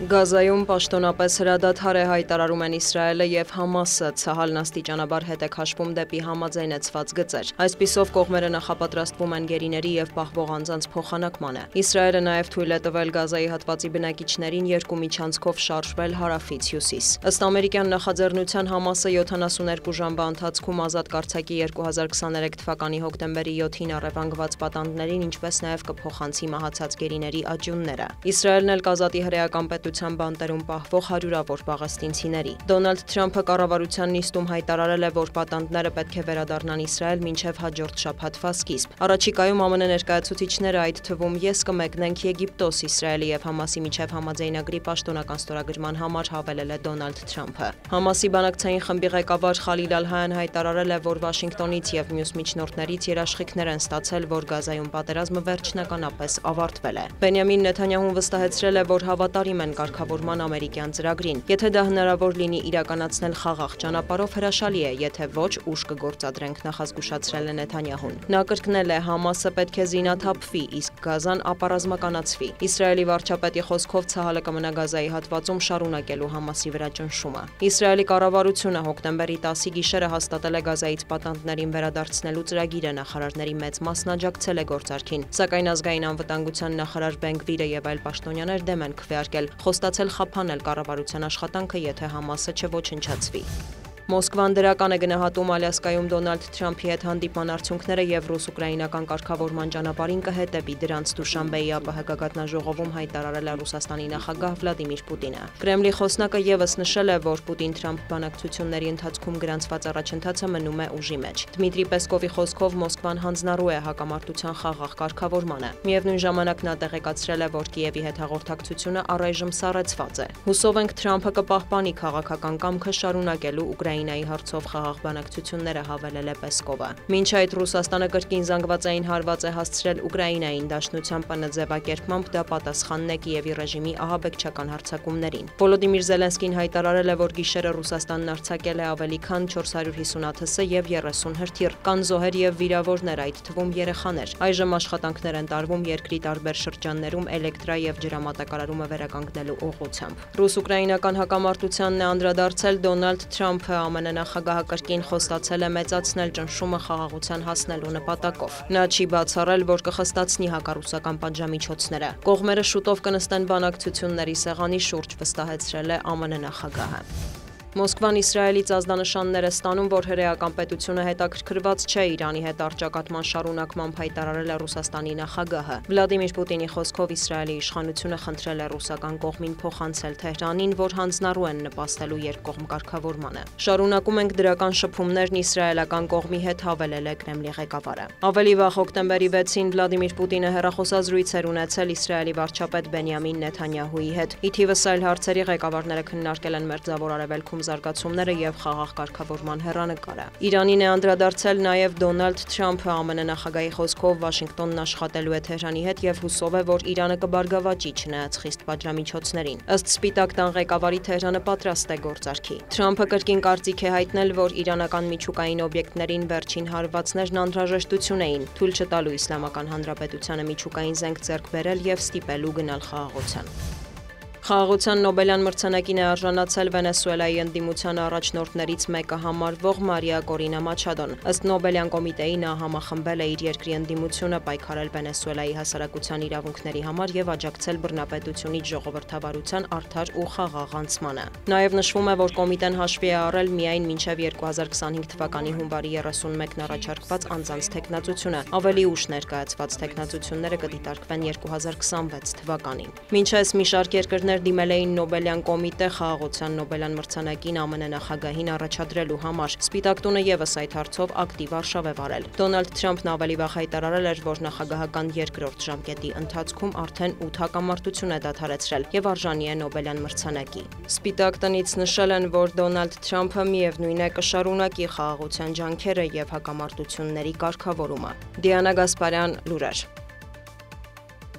Գազայում պաշտոնապես հրադադար է հայտարարում են Իսրայելը եւ Համասը, ցահալն աստիճանաբար հետ է քաշվում դեպի համաձայնեցված գծեր։ Այսպիսով կողմերը նախապատրաստվում են գերիների եւ պահվող անձանց փոխանակմանը։ Իսրայելը նաեւ թույլ է տվել Գազայի հատվածի բնակիչներին երկու միջանցքով շարժվել հարավից հյուսիս։ Ըստ ամերիկյան նախաձեռնության Համասը 72 ժամվա ընթացքում ազատ կարձակի 2023 թվականի հոկտեմբերի 7-ին առևանգված պատանդներին, ինչպես նաեւ կփոխանցի մահացած գերիների աճյունները։ Իսրայելն էլ կազատի հրեական պետության բանտերում պահվող հարյուրավոր պաղեստինցիների։ Դոնալդ Թրամփը կառավարության նիստում հայտարարել է, որ պատանդները պետք է վերադառնան Իսրայել մինչև հաջորդ շաբաթվա սկիզբ։ Առաջիկայում ԱՄՆ ներկայացուցիչները, այդ թվում ես, կմեկնենք Եգիպտոս, Իսրայելի եւ Համասի միջև համաձայնագրի պաշտոնական ստորագրման համար, հավելել է Դոնալդ Թրամփը։ Համասի բանակցային խմբի ղեկավար Խալիլ Ալ-Հայան հայտարարել է, որ Վաշինգտոնից եւ մյուս միջնորդներից երաշխիքներ են ստացել, որ Գազայում պատերազմը վերջնականապես ավարտվել է։ Բենյամին Նեթանյահուն վստահեցրել է, որ հավատարիմ են կարգավորման ամերիկյան ծրագրին։ Եթե դա հնարավոր լինի իրականացնել խաղաղ ճանապարհով, հրաշալի է, եթե ոչ, ուժ կգործադրենք, նախազգուշացրել է Նեթանյահուն։ Նա կրկնել է, Համասը պետք է զինաթափվի, իսկ Գազան ապառազմականացվի։ Իսրայելի վարչապետի խոսքով ցահալը կմնա Գազայի հատվածում շարունակելու Համասի վրա ճնշումը։ Իսրայելի կառավարությունը հոկտեմբերի 10-ի գիշերը հաստատել է Գազայից պատանդներին վերադարձնելու ծրագիրը, նախարարների մեծ մասն աջակցել է գործարքին, սակայն ազգային անվտանգության նախարար Բենգվիրը եւ այլ պաշտոնյաներ դեմ են քվեարկել, խոստացել խափանել կառավարության աշխատանքը, եթե Համասը չոչնչացվի։ Մոսկվան դրական է գնահատում Ալյասկայում Դոնալդ Թրամփի հետ հանդիպման արդյունքները եւ ռուս-ուկրաինական կարգավորման ճանապարհին կհետևի դրանց Դուշանբեի ԱՊՀ գագաթնաժողովում հայտարարել է Ռուսաստանի նախագահ Վլադիմիր Պուտինը։ Կրեմլի խոսնակը եւս նշել է, որ Պուտին-Թրամփ բանակցությունների ընթացքում գրանցված առաջընթացը մնում է ուժի մեջ։ Դմիտրի Պեսկովի խոսքով Մոսկվան հանձնառու է հակամարտության խաղաղ կարգավորմանը։ Միևնույն ժամանակ նա տեղեկացրել է, որ Կիևի հետ հաղորդակցությունը առայժմ սառեցված է։ Հուսով ենք Թրամփը կպահպանի քաղաքական կամքը շարունակելու Ուկրաինայի հարցով խաղաղ բանակցությունները, հավելել է Պեսկովը։ Մինչ այդ Ռուսաստանը կրկին զանգվածային հարված է հասցրել Ուկրաինային, դաշնության ՊՆ ձևակերպմամբ դա պատասխանն է Կիևի ռեժիմի ահաբեկչական հարձակումներին։ Վոլոդիմիր Զելենսկին հայտարարել է, որ գիշերը Ռուսաստանն արձակել է ավելի քան 450 ԱԹՍ եւ 30 հրթիռ, կան զոհեր եւ վիրավորներ, այդ թվում երեխաներ։ Այժմ աշխատանքներ են տարվում երկրի տարբեր շրջաններում էլեկտրա եւ ջրամատակարարումը վերականգնելու ուղղությամբ։ Ռուս-ուկրաինական հակամարտությանն է անդրադարձել Դոնալդ Թրամփը, ԱՄՆ նախագահը կրկին խոստացել է մեծացնել ճնշումը խաղաղության հասնելու նպատակով։ Նա չի բացառել, որ կխստացնի հակառուսական պատժամիջոցները։ Կողմերը շուտով կնստեն բանակցությունների սեղանի շուրջ, վստահեցրել է ԱՄՆ նախագահը։ Մոսկվան Իսրայելից ազդանշաններ է ստանում, որ հրեական պետությունը հետաքրքրված չէ Իրանի հետ առճակատման շարունակմամբ, հայտարարել է Ռուսաստանի նախագահը։ Վլադիմիր Պուտինի խոսքով Իսրայելի իշխանությունը խնդրել է ռուսական կողմին փոխանցել Թեհրանին, որ հանձնառու են նպաստելու երկկողմ կարգավորմանը։ Շարունակում ենք դրական շփումներն իսրայելական կողմի հետ, հավելել է Կրեմլի ղեկավարը։ Ավելի վաղ հոկտեմբերի 6-ին Վլադիմիր Պուտինը հեռախոսազրույց էր ունեցել Իսրայելի վարչապետ Բենյամին Նեթանյահուի հետ։ Ի թիվս այլ հարցերի ղեկավարները քննարկել են Մերձավոր Արևելքում զարգացումները եւ խաղաղ կարգավորման հեռանկարը։ Իրանին է անդրադարձել նաեւ Դոնալդ Թրամփը, ԱՄՆ նախագահի խոսքով Վաշինգտոնն աշխատելու է Թեհրանի հետ եւ հուսով է, որ Իրանը կբարգավաճի չնայած խիստ պատժամիջոցներին։ Ըստ Սպիտակ տան ղեկավարի Թեհրանը պատրաստ է գործարքի։ Թրամփը կրկին կարծիք է հայտնել, որ իրանական միջուկային օբյեկտներին վերջին հարվածներն անհրաժեշտություն էին, թույլ չտալու Իսլամական Հանրապետությանը միջուկային զենք ձեռք բերել եւ ստիպելու գնալ խաղաղության։ Խաղաղության Նոբելյան մրցանակին է արժանացել Վենեսուելայի ընդդիմության առաջնորդներից մեկը համարվող Մարիա Կորինա Մաչադոն։ Ըստ Նոբելյան կոմիտեի նա համախմբել է իր երկրի ընդդիմությունը պայքարել Վենեսուելայի հասարակության իրավունքների համար եւ աջակցել բռնապետությունից ժողովրդավարության արդար ու խաղաղ անցմանը։ Նաեւ նշվում է, որ կոմիտեն հաշվի է առել միայն մինչև 2025 թվականի հունվարի 31-ն առաջարկված անձանց թեկնածությունը, ավելի ուշ ներկայացված թեկնածությունները կդիտարկվեն 2026 թվականին։ Մինչ այս մի շարք երկրներ դիմել էին Նոբելյան կոմիտե խաղաղության Նոբելյան մրցանակին ԱՄՆ նախագահին առաջադրելու համար։ Սպիտակ տունը եւս այդ հարցով ակտիվ արշավ է վարել։ Դոնալդ Թրամփն ավելի վաղ հայտարարել էր, որ նախագահական երկրորդ ժամկետի ընթացքում արդեն 8 հակամարտություն է դադարեցրել եւ արժանի է Նոբելյան մրցանակի։ Սպիտակ տնից նշել են, որ Դոնալդ Թրամփը միևնույն է կշարունակի խաղաղության ջանքերը եւ հակամարտությունների կարգավորումը։ Դիանա Գասպարյան, լուրեր։